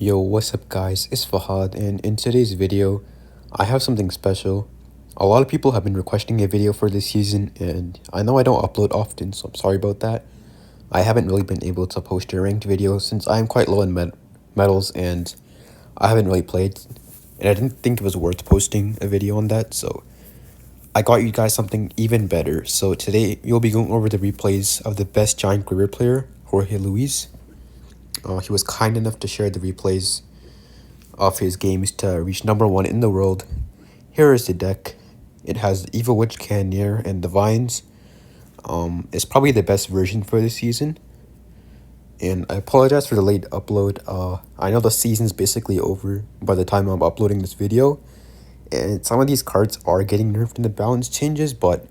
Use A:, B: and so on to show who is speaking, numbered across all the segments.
A: Yo, what's up guys, it's Fahad, and in today's video, I have something special. A lot of people have been requesting a video for this season, and I know I don't upload often, so I'm sorry about that. I haven't really been able to post a ranked video since I am quite low in medals, and I haven't really played, and I didn't think it was worth posting a video on that, so I got you guys something even better. So today, you'll be going over the replays of the best Giant River player, Jorge Luis. He was kind enough to share the replays of his games to reach #1 in the world. Here is the deck. It has Evil Witch, Cannoneer, and Divines. It's probably the best version for this season. And I apologize for the late upload. I know the season's basically over by the time I'm uploading this video. And some of these cards are getting nerfed in the balance changes, but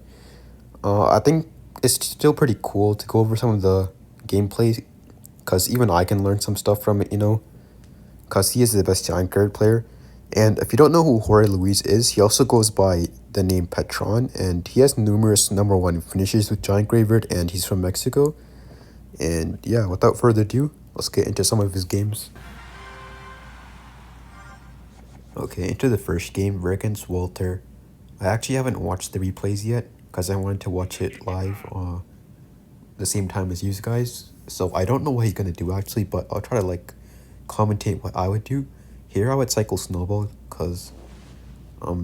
A: I think it's still pretty cool to go over some of the gameplay, because even I can learn some stuff from it, because he is the best Giant Card player. And if you don't know who Jorge Luis is, he also goes by the name Petron, and he has numerous #1 finishes with Giant Graveyard, and he's from Mexico. And yeah, without further ado, let's get into some of his games. Okay, into the first game, we're against Walter. I actually haven't watched the replays yet, because I wanted to watch it live the same time as you guys. So I don't know what he's gonna do actually, but I'll try to commentate what I would do. Here I would cycle Snowball, because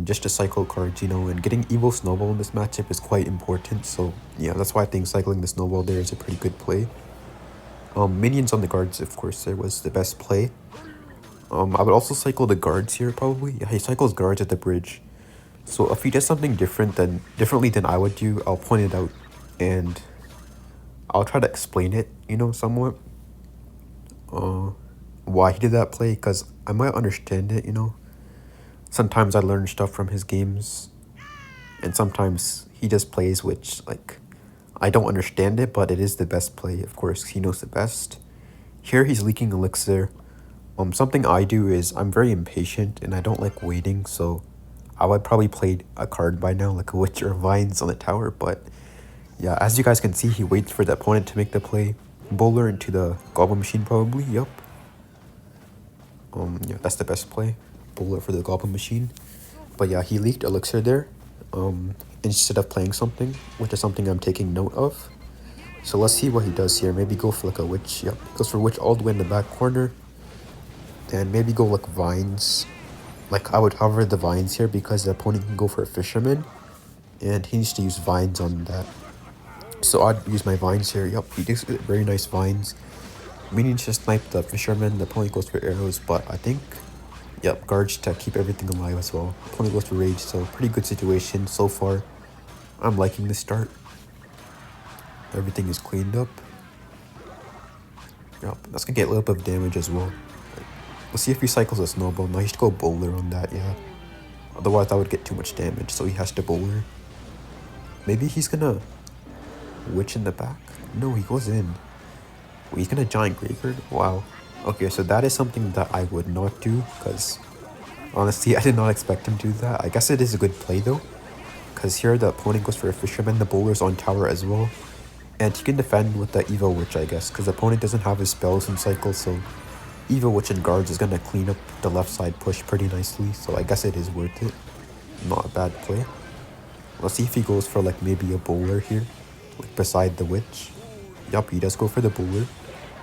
A: just to cycle cards, and getting Evil Snowball in this matchup is quite important. So yeah, that's why I think cycling the Snowball there is a pretty good play. Minions on the guards, of course, there was the best play. I would also cycle the guards here probably. Yeah, he cycles guards at the bridge. So if he does something differently than I would do, I'll point it out and I'll try to explain it, somewhat. Why he did that play, because I might understand it, Sometimes I learn stuff from his games, and sometimes he just plays which, I don't understand it, but it is the best play. Of course, he knows the best. Here he's leaking Elixir. Something I do is I'm very impatient, and I don't like waiting, so I would probably play a card by now, like a Witch or Vines on the tower, but yeah, as you guys can see, he waits for the opponent to make the play. Bowler into the Goblin Machine probably, yup. Yeah, that's the best play. Bowler for the Goblin Machine. But yeah, he leaked Elixir there, instead of playing something, which is something I'm taking note of. So let's see what he does here. Maybe go for a Witch. Yep, goes for Witch all the way in the back corner. And maybe go Vines. I would hover the Vines here because the opponent can go for a Fisherman, and he needs to use Vines on that. So I'd use my Vines here. Yep, he does very nice Vines. Meaning to snipe the Fisherman, the opponent goes for arrows, but I think, yep, guards to keep everything alive as well. Opponent goes for rage, so pretty good situation so far. I'm liking the start. Everything is cleaned up. Yep, that's gonna get a little bit of damage as well. Let's see if he cycles a Snowball. No, he should go Bowler on that, yeah. Otherwise that would get too much damage, so he has to Bowler. Maybe he's gonna Witch in the back? No, he goes in. He's gonna Giant Graveyard? Wow. Okay, so that is something that I would not do, because honestly, I did not expect him to do that. I guess it is a good play though, because here the opponent goes for a Fisherman, the Bowler's on tower as well. And he can defend with the Evil Witch, I guess, because the opponent doesn't have his spells in cycle, so Evil Witch and guards is gonna clean up the left side push pretty nicely, so I guess it is worth it. Not a bad play. Let's see if he goes for maybe a Bowler here, beside the Witch. Yup, he does go for the Bowler.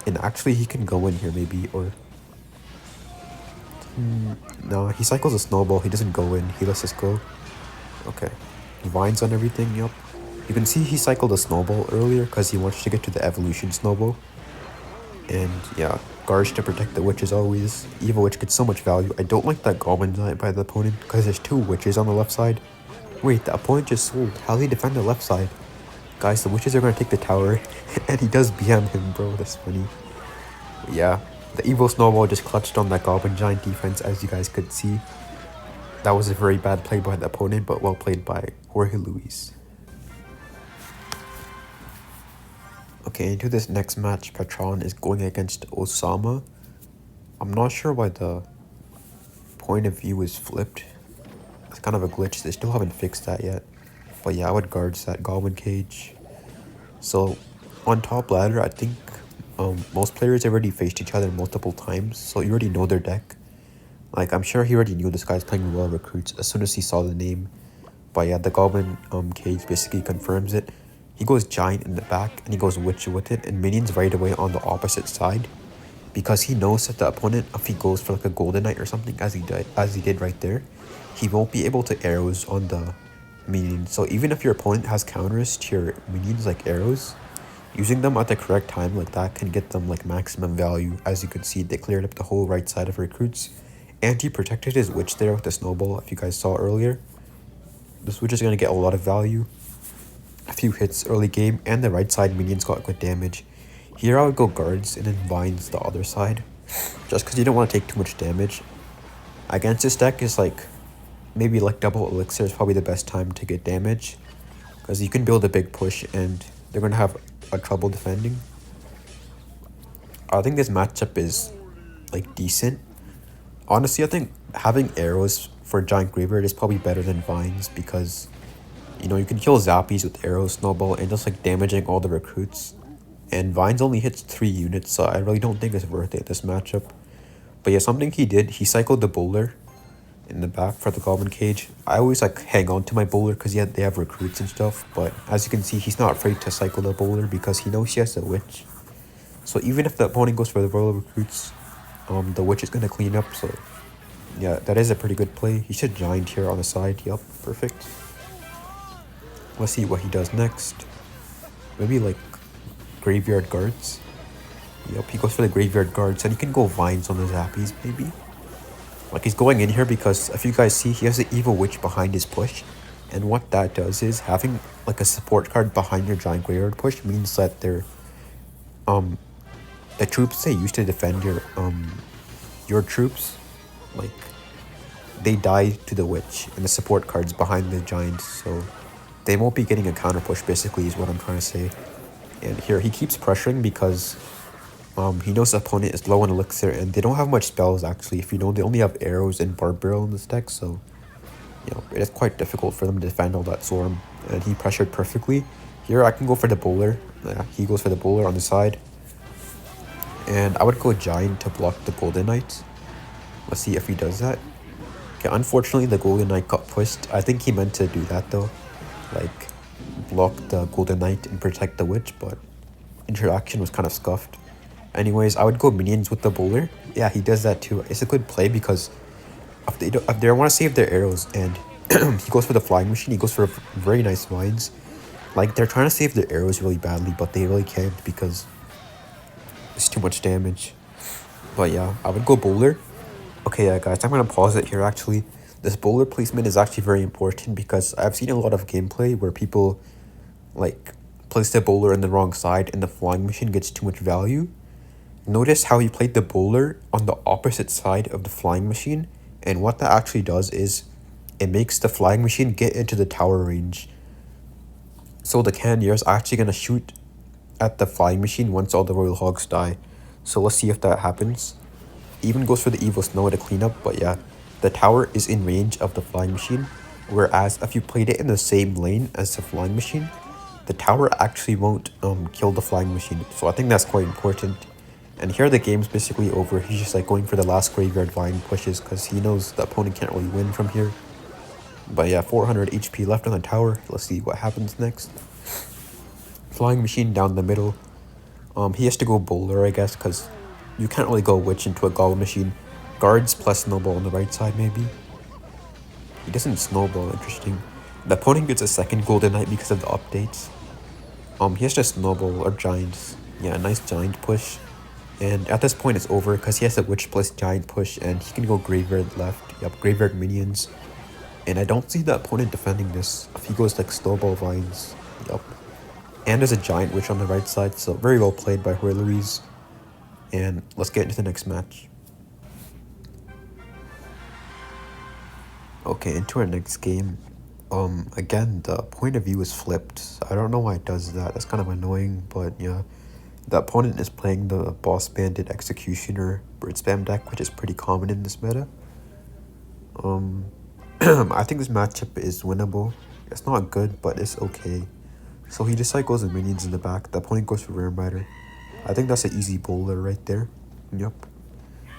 A: And actually he can go in here maybe, or no, he cycles a Snowball, he doesn't go in, he lets us go. Okay, Vines on everything. Yup, you can see he cycled a Snowball earlier because he wants to get to the Evolution Snowball. And yeah, guards to protect the Witch as always. Evil Witch gets so much value. I don't like that Goblin Giant by the opponent because there's 2 Witches on the left side. Wait, the opponent just sold. How do they defend the left side? Guys, the Witches are going to take the tower, and he does BM him, bro. That's funny. But yeah, the Evil Snowball just clutched on that Goblin Giant defense, as you guys could see. That was a very bad play by the opponent, but well played by Jorge Luis. Okay, into this next match, Petron is going against Osama. I'm not sure why the point of view is flipped. It's kind of a glitch. They still haven't fixed that yet. But yeah, I would guards that Goblin Cage. So on top ladder, I think most players already faced each other multiple times, so you already know their deck. Like, I'm sure he already knew this guy's playing Royal Recruits as soon as he saw the name. But yeah, the Goblin cage basically confirms it. He goes Giant in the back, and he goes Witch with it, and Minions right away on the opposite side. Because he knows that the opponent, if he goes for like a Golden Knight or something, as he did right there, he won't be able to arrows on the Minions. So even if your opponent has counters to your Minions like arrows, using them at the correct time like that can get them like maximum value. As you can see, they cleared up the whole right side of Recruits. And he protected his Witch there with the Snowball, if you guys saw earlier. This Witch is going to get a lot of value. A few hits early game, and the right side Minions got good damage. Here I would go Guards and then Vines the other side. Just because you don't want to take too much damage. Against this deck is like, maybe like double Elixir is probably the best time to get damage. Because you can build a big push and they're going to have a trouble defending. I think this matchup is like decent. Honestly, I think having arrows for Giant Graveyard is probably better than Vines because, you know, you can kill Zappies with arrows, Snowball, and just like damaging all the Recruits. And Vines only hits 3 units, so I really don't think it's worth it this matchup. But yeah, something he did, he cycled the Bowler in the back for the Goblin cage. I always like hang on to my Bowler because they have Recruits and stuff. But as you can see, he's not afraid to cycle the Bowler because he knows he has a Witch. So even if the opponent goes for the Royal Recruits, the Witch is going to clean up. So yeah, that is a pretty good play. He should Giant here on the side. Yup, perfect. Let's see what he does next. Maybe like Graveyard Guards. Yep, he goes for the Graveyard Guards, and he can go Vines on the Zappies, maybe. Like, he's going in here because, if you guys see, he has the Evil Witch behind his push. And what that does is, having, like, a support card behind your Giant Graveyard push means that they're, the troops they use to defend your troops, like, they die to the Witch, and the support cards behind the Giants, so they won't be getting a counter push, basically, is what I'm trying to say. And here, he keeps pressuring because he knows the opponent is low on Elixir, and they don't have much spells, actually. If you know, they only have arrows and Barb Barrel in this deck, so, you know, it is quite difficult for them to defend all that Swarm. And he pressured perfectly. Here, I can go for the Bowler. Yeah, he goes for the Bowler on the side. And I would go Giant to block the Golden Knight. Let's see if he does that. Okay, unfortunately, the Golden Knight got pushed. I think he meant to do that, though. Like, block the Golden Knight and protect the Witch, but interaction was kind of scuffed. Anyways, I would go Minions with the Bowler. Yeah, he does that too. It's a good play because if they want to save their arrows and he goes for the Flying Machine, he goes for very nice Vines. Like, they're trying to save their arrows really badly, but they really can't because it's too much damage. But yeah, I would go Bowler. Okay, yeah, guys, I'm going to pause it here, actually. This Bowler placement is actually very important because I've seen a lot of gameplay where people, like, place the Bowler on the wrong side and the Flying Machine gets too much value. Notice how he played the Bowler on the opposite side of the Flying Machine, and what that actually does is it makes the Flying Machine get into the tower range. So the Cannoneers are actually going to shoot at the Flying Machine once all the Royal Hogs die. So let's see if that happens. Even goes for the Evil Snow to clean up, but yeah, the tower is in range of the Flying Machine, whereas if you played it in the same lane as the Flying Machine, the tower actually won't kill the Flying Machine. So I think that's quite important. And here the game's basically over. He's just like going for the last Graveyard Vine pushes because he knows the opponent can't really win from here. But yeah, 400 HP left on the tower. Let's see what happens next. Flying Machine down the middle. He has to go Bowler, I guess, because you can't really go Witch into a Goblin Machine. Guards plus Snowball on the right side, maybe. He doesn't Snowball, interesting. The opponent gets a second Golden Knight because of the updates. He has to Snowball or Giants. Yeah, nice Giant push. And at this point it's over because he has a Witch plus Giant push and he can go Graveyard left. Yep, Graveyard Minions. And I don't see the opponent defending this if he goes like Snowball Vines. Yep. And there's a Giant Witch on the right side, so very well played by Roy Louise. And let's get into the next match. Okay, into our next game. Again, the point of view is flipped. I don't know why it does that. That's kind of annoying, but yeah. The opponent is playing the Boss Bandit Executioner Bird Spam deck, which is pretty common in this meta. I think this matchup is winnable. It's not good, but it's okay. So he just cycles the Minions in the back. The opponent goes for Ram Rider. I think that's an easy bowler right there. Yep.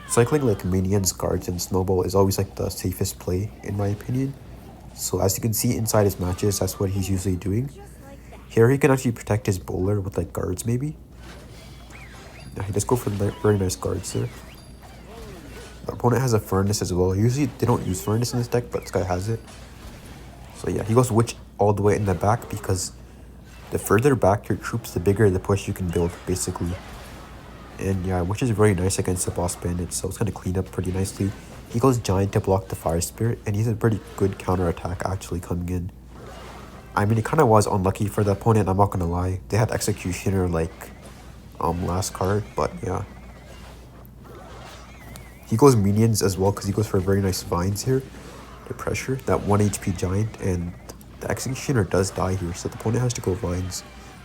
A: Cycling like minions, guards, and snowball is always like the safest play in my opinion. So as you can see inside his matches, that's what he's usually doing. Here he can actually protect his bowler with like guards maybe. Yeah, he does go for very nice guards there. The opponent has a furnace as well. Usually they don't use furnace in this deck, but this guy has it. So yeah, he goes witch all the way in the back because the further back your troops, the bigger the push you can build, basically. And yeah, which is very nice against the boss bandit, so it's gonna clean up pretty nicely. He goes giant to block the fire spirit, and he's a pretty good counter attack actually coming in. I mean, it kind of was unlucky for the opponent, I'm not gonna lie. They had Executioner like last card, but yeah. He goes minions as well because he goes for very nice vines here. The pressure, that 1 HP giant, and the Executioner does die here, so the opponent has to go vines.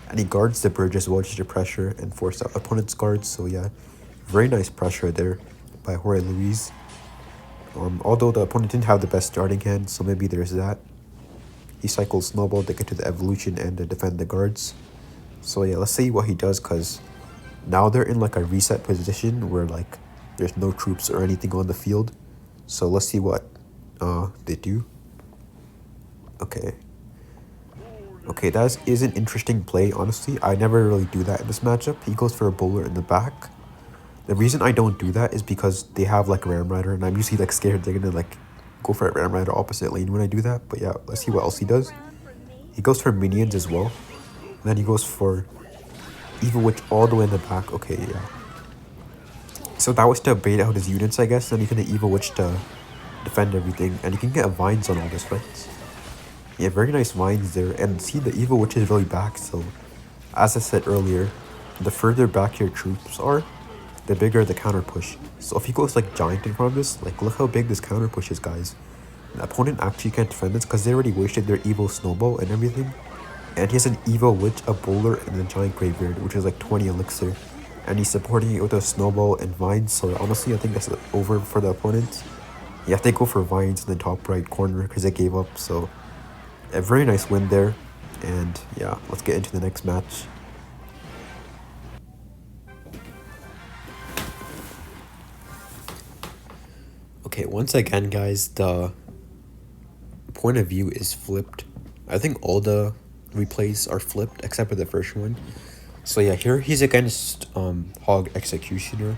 A: And he guards the bridge as well, just to pressure and force out opponent's guards. So yeah, very nice pressure there by Jorge Luis. Although the opponent didn't have the best starting hand, so maybe there's that. He cycles Snowball to get to the evolution and to defend the guards. So yeah, let's see what he does, because now they're in like a reset position where like there's no troops or anything on the field. So let's see what they do. Okay, that is an interesting play, honestly. I never really do that in this matchup. He goes for a bowler in the back. The reason I don't do that is because they have like Ram Rider, and I'm usually like scared they're gonna like go for a Ram Rider opposite lane when I do that. But yeah, let's see what else he does. He goes for minions as well. And then he goes for Evil Witch all the way in the back. Okay, yeah. So that was to bait out his units, I guess. Then you can Evil Witch to defend everything. And you can get vines on all this, right? Yeah, very nice vines there. And see, the Evil Witch is really back, so as I said earlier, the further back your troops are, the bigger the counter push. So if he goes like giant in front of this, like look how big this counter push is, guys. The opponent actually can't defend this because they already wasted their evil snowball and everything. And he has an evil witch, a bowler, and a giant graveyard, which is like 20 elixir. And he's supporting it with a snowball and vines, so honestly I think that's over for the opponent. Yeah, they go for vines in the top right corner because they gave up, so a very nice win there. And yeah, let's get into the next match. Okay, once again guys, the point of view is flipped. I think all the replays are flipped except for the first one. So yeah, here he's against Hog Executioner.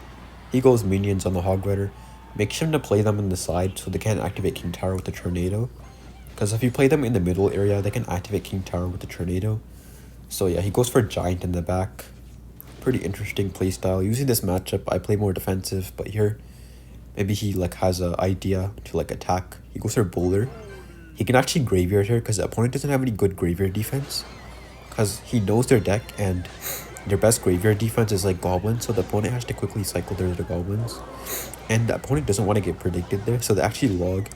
A: He goes minions on the Hog Rider. Make sure to play them on the side so they can't activate King Tower with the Tornado. Because if you play them in the middle area, they can activate King Tower with the Tornado. So yeah, he goes for Giant in the back. Pretty interesting playstyle. Using this matchup, I play more defensive, but here, maybe he like has an idea to like attack. He goes for Bowler. He can actually Graveyard here because the opponent doesn't have any good Graveyard defense. Because he knows their deck and their best Graveyard defense is like Goblin, so the opponent has to quickly cycle their Goblins. And the opponent doesn't want to get predicted there, so they actually log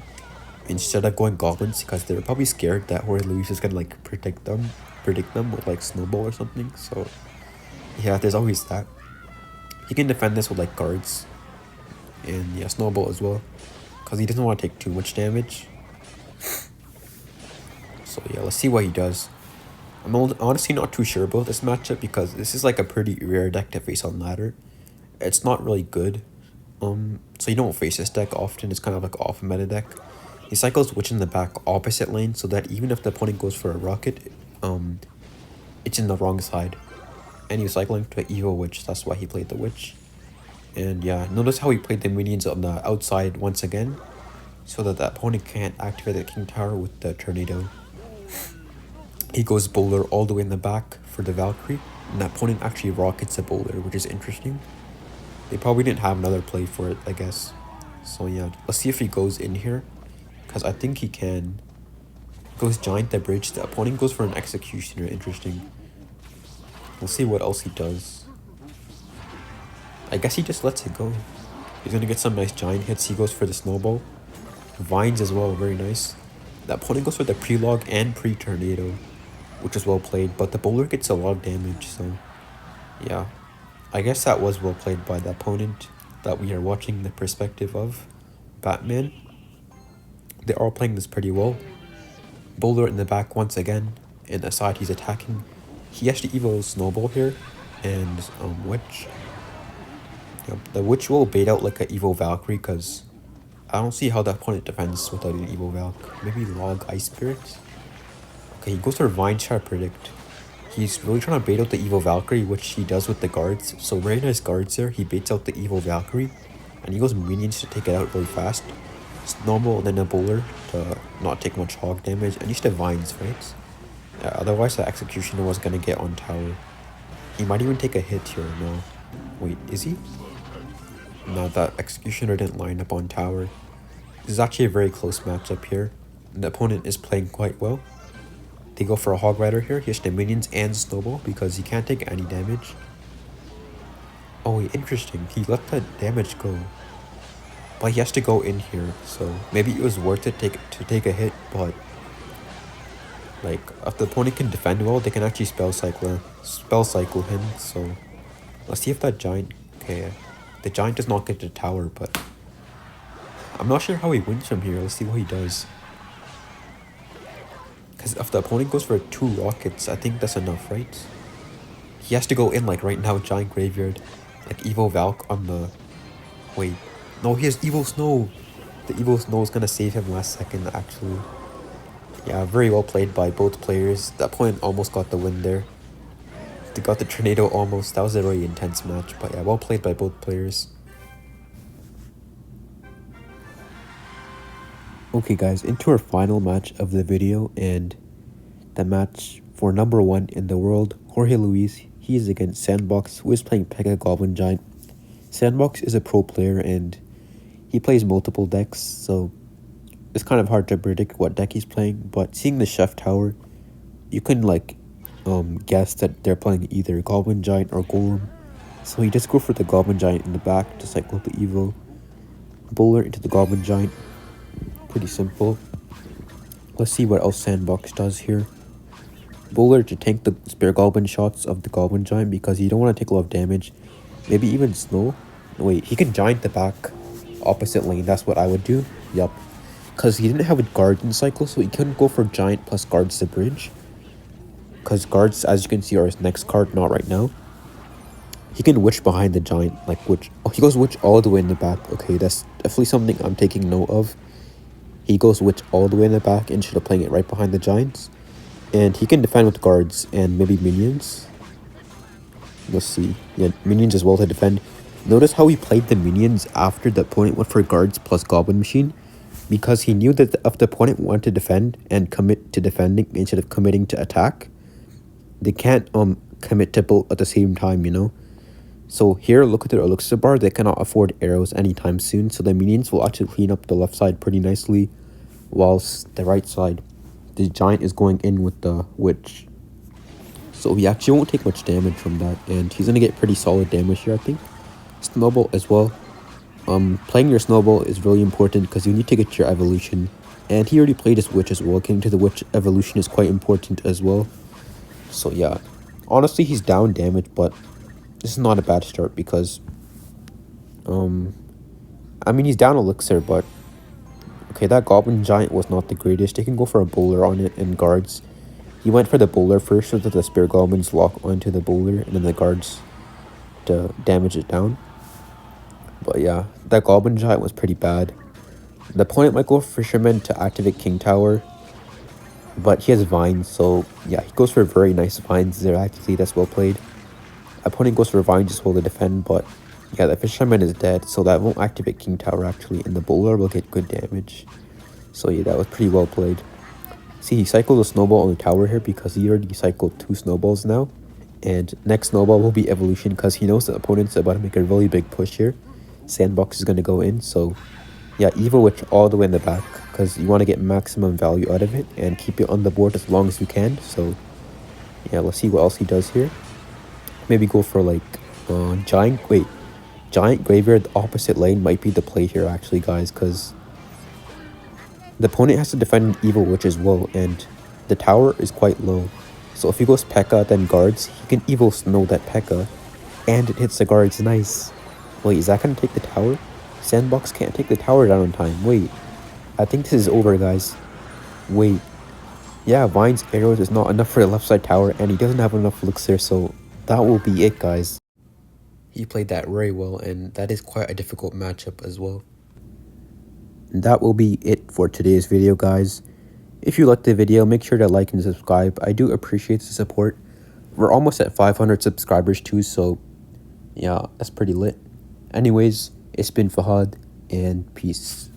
A: instead of going Goblins because they're probably scared that Jorge Luis is gonna like predict them with like Snowball or something. So yeah, there's always that. He can defend this with like guards and yeah, Snowball as well because he doesn't want to take too much damage. So yeah, let's see what he does. I'm honestly not too sure about this matchup because this is like a pretty rare deck to face on ladder. It's not really good. So you don't face this deck often. It's kind of like off meta deck. He cycles Witch in the back opposite lane so that even if the opponent goes for a rocket, it's in the wrong side. And he's cycling to an evil Witch, that's why he played the Witch. And yeah, notice how he played the minions on the outside once again, so that the opponent can't activate the King Tower with the Tornado. He goes Bowler all the way in the back for the Valkyrie, and the opponent actually rockets a Bowler, which is interesting. They probably didn't have another play for it, I guess. So yeah, let's see if he goes in here, because I think he can. Goes Giant the bridge, the opponent goes for an Executioner, interesting. We'll see what else he does. I guess he just lets it go. He's gonna get some nice giant hits. He goes for the Snowball. Vines as well, very nice. The opponent goes for the pre-log and pre-tornado, which is well played, but the bowler gets a lot of damage, so yeah. I guess that was well played by the opponent that we are watching the perspective of. Batman. They are playing this pretty well. Bowler in the back once again, and aside he's attacking. He actually evils Snowball here, and Witch. Yep, the Witch will bait out like an Evo Valkyrie because I don't see how the opponent defends without an Evo Valk. Maybe Log Ice Spirit? Okay, he goes for Vine Shot Predict. He's really trying to bait out the Evo Valkyrie, which he does with the guards. So very nice guards there. He baits out the Evo Valkyrie. And he goes minions to take it out really fast. Snowball and then a bowler to not take much hog damage. And he still vines, right? Yeah, otherwise the Executioner was gonna get on tower. He might even take a hit here, no. Wait, is he? No, that Executioner didn't line up on tower. This is actually a very close matchup here. And the opponent is playing quite well. They go for a Hog Rider here. He has the minions and Snowball because he can't take any damage. Oh, wait, interesting. He let the damage go. But he has to go in here, so maybe it was worth it to take a hit, but like if the opponent can defend well, they can actually spell cycle him. So let's see if that giant. Okay, the giant does not get the tower, but I'm not sure how he wins from here. Let's see what he does. Because if the opponent goes for 2 rockets, I think that's enough, right? He has to go in like right now, giant graveyard, like Evo Valk on the. Wait, no, he has Evo Snow. The Evo Snow is gonna save him last second, actually. Yeah, very well played by both players. The opponent almost got the win there. They got the tornado almost. That was a very intense match, but yeah, well played by both players. Okay guys, into our final match of the video, and the match for number 1 in the world, Jorge Luis. He is against Sandbox, who is playing Pekka Goblin Giant. Sandbox is a pro player and he plays multiple decks, so it's kind of hard to predict what deck he's playing, but seeing the Chef Tower, you can like guess that they're playing either Goblin Giant or Golem. So he just go for the Goblin Giant in the back to cycle the Evo. Bowler into the Goblin Giant. Pretty simple. Let's see what else Sandbox does here. Bowler to tank the spare Goblin shots of the Goblin Giant because you don't want to take a lot of damage. Maybe even Snow. Wait, he can Giant the back opposite lane. That's what I would do. Yup. Because he didn't have a Guardian cycle, so he couldn't go for Giant plus Guards the bridge. Because Guards, as you can see, are his next card, not right now. He can Witch behind the Giant, like Witch. Oh, he goes Witch all the way in the back. Okay, that's definitely something I'm taking note of. He goes Witch all the way in the back instead of playing it right behind the Giants. And he can defend with Guards and maybe Minions. Let's see. Yeah, Minions as well to defend. Notice how he played the Minions after the opponent went for Guards plus Goblin Machine. Because he knew that if the opponent wanted to defend and commit to defending instead of committing to attack, they can't commit to both at the same time, you know? So here, look at their elixir bar. They cannot afford arrows anytime soon, so the minions will actually clean up the left side pretty nicely, whilst the right side, the Giant is going in with the Witch. So he actually won't take much damage from that, and he's going to get pretty solid damage here, I think. Snowball as well. Playing your Snowball is really important because you need to get your evolution. And he already played his Witch as well. Getting to the Witch evolution is quite important as well. So yeah, honestly he's down damage, but this is not a bad start because I mean he's down elixir, but okay, that Goblin Giant was not the greatest. They can go for a bowler on it and guards. He went for the bowler first so that the Spear Goblins lock onto the bowler and then the guards to damage it down. But yeah, that Goblin Giant was pretty bad. The opponent might go for Fisherman to activate King Tower, but he has Vines, so yeah, he goes for very nice Vines there actually. That's well played. Opponent goes for Vines as well to defend, but yeah, the Fisherman is dead, so that won't activate King Tower actually, and the Bowler will get good damage. So yeah, that was pretty well played. See, he cycled a Snowball on the tower here because he already cycled 2 Snowballs now. And next Snowball will be Evolution because he knows the opponent's about to make a really big push here. Sandbox is going to go in, so yeah, Evo Witch all the way in the back because you want to get maximum value out of it and keep it on the board as long as you can. So yeah, let's see what else he does here. Maybe go for like Giant Graveyard opposite lane might be the play here actually, guys, because the opponent has to defend Evo Witch as well, and the tower is quite low. So if he goes Pekka, then guards, he can Evo Snow that Pekka, and it hits the guards. Nice. Wait, is that going to take the tower? Sandbox can't take the tower down in time. Wait, I think this is over, guys. Wait. Yeah, Vine's arrows is not enough for the left side tower, and he doesn't have enough elixir, so that will be it, guys. He played that very well, and that is quite a difficult matchup as well. And that will be it for today's video, guys. If you liked the video, make sure to like and subscribe. I do appreciate the support. We're almost at 500 subscribers too, so yeah, that's pretty lit. Anyways, it's been Fahad, and peace.